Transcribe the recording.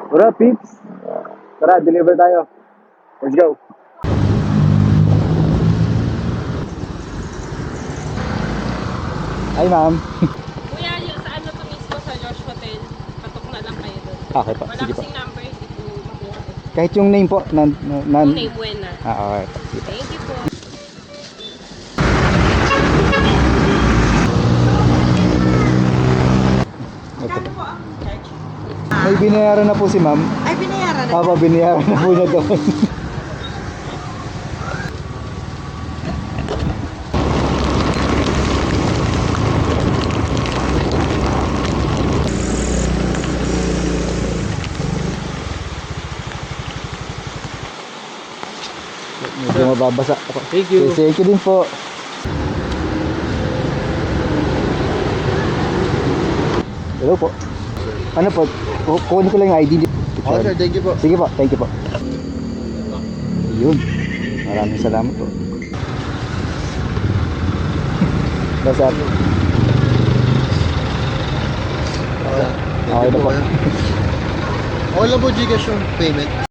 What up, peeps? Tara, deliver tayo. Let's go. Hi, ma'am. Kuya, yung sa ano to mismo sa Josh Hotel, patok na lang kayo doon. Okay po, Wala sige po. kasing number, hindi ko makuha. Kahit yung name po. Yung name, Buena. Okay po. Sige po. Thank you po. Ito po. May binayaran na po si ma'am. Ay, binayaran na. Papa, binayaran na po niya doon. Medyo mababasa ako. Thank you. Thank you din po. Hello po. Ano po? Kukunin ko lang yung ID. Okay, sir. Thank you po. Sige po, thank you po. Yun. Maraming salamat po. Basta. Okay. Okay na po. Okay lang po Gcash yung payment.